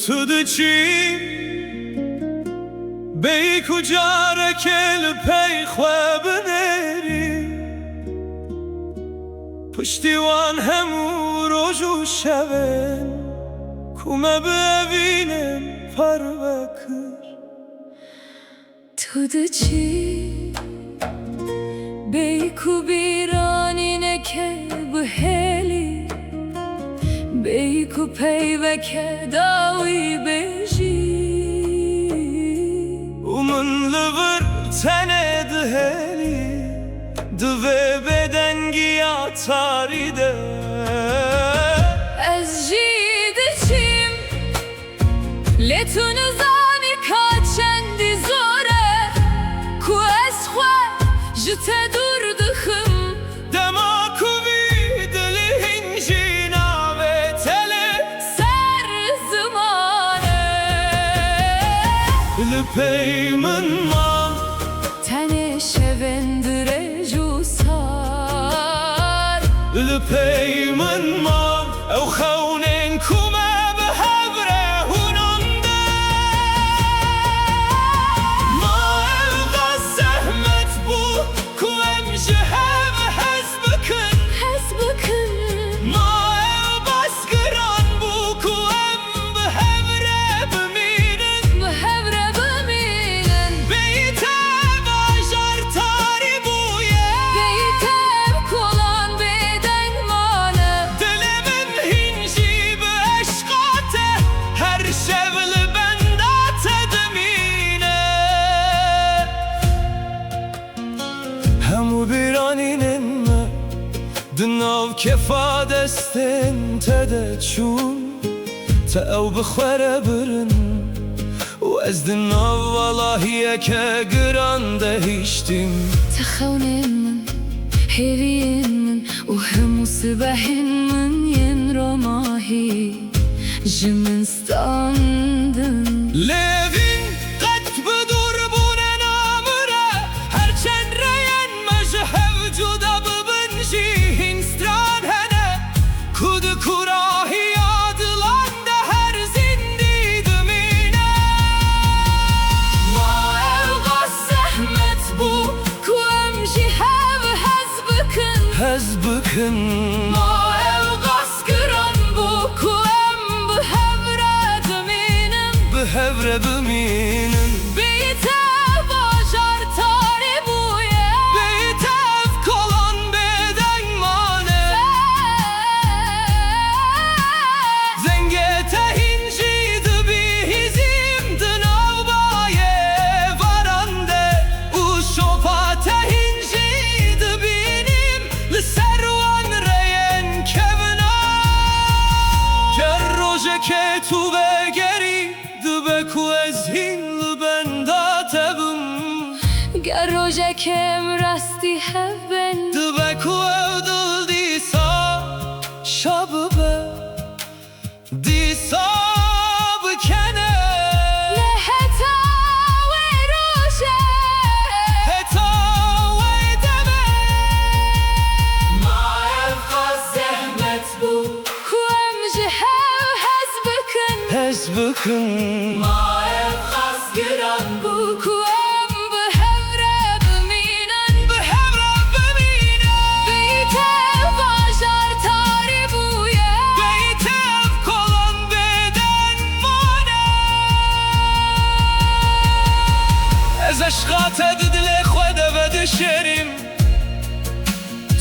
تو دچی بی کجا رکل پی خواه بنری پشتیوان همو روزو شوه کومه ببینم پر بکر تو دچی بی کو بیرانینه که بهلی بی کو پیوه که داوی بجی ومن لبر تنه دهلی دوه بدنگی آتاری ده از جیده چیم لتون زانی که چندی زوره کو از خواه جته دور دخم دما کوبی دلی هنجی ناوه تله سر زمانه لپی من ما تنه شوندره جو سار لپی من ما او خونین کومه به هبره هوننده ما الغا زحمت بو کوم جهب حسبکن ما el basgıran bu kuem به هبره بمینن بهبره بمینن بیته باجار تاری بویه بیتم کلان بدن مانه دلمن هنجی به عشقاته هر شبل بندات دمینه همو بیرانینن ما دناو کفا دستن تده چون تا او بخوره برن و از دناو والله که گرانده هیشتیم تخونن من هیوین من و همو سبحن من ین رماهی جمن ستاندن لevin قد بدور بونه نامره هرچند رین مجهب جدا ببنجی هینستران هنه کود کراهی adılanda her zindi dümine ما الغا زحمت بو کوم جهب حزبکن Hezbükün ما الغا سکران بو کوم بهبره دمینم behevre büminin بیتم باجار تاری بویه Beytev kalan beden mane Zengete hinciydi bihizim dınavbaye varande U şopate hinciydi binim Liservan reyen kevna Ger roje ke tu begeri Dube ku ez hinli bendatebim گر روژه کم راستی هبن Dube ku evdil disa Şabbe Disa bikene لحتا و روژه Heta ve deme ما ابقى زحمت بو کوم جهو حزبکن Hezbükün ما ابقى سگران بو کوم بهوره بمینن Behevre bemine بیتم باجار تاری بویه Beytev kalan beden mane Ez aşkat edile khwede ve dişerim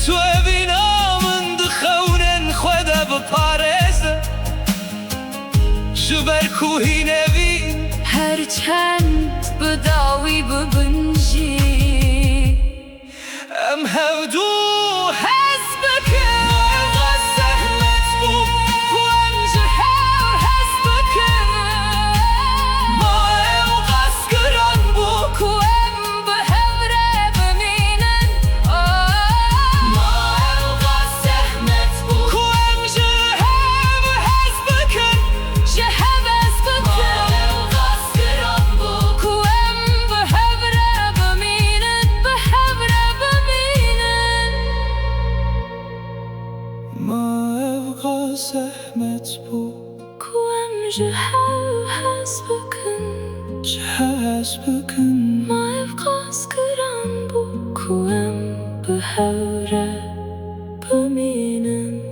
Tu evin amın dixewnen khwede بپارێزە Jiber kuhî nevîn هرچند بداوی ببنجی Em hevdû hez bikin Elga zehmet bû ku em ji hev hez bikin Ma elga skiran bû کو ام بهوره بمینن Ma elga zehmet bû ku em ji hev hez bikin جهب از بکن Elga skiran bû کو ام بهوره بمینن بهوره بمینن Ma elga zehmet bû کو ام je has bakın Has bakın Maev kaskıran bu kuem behevre Paminin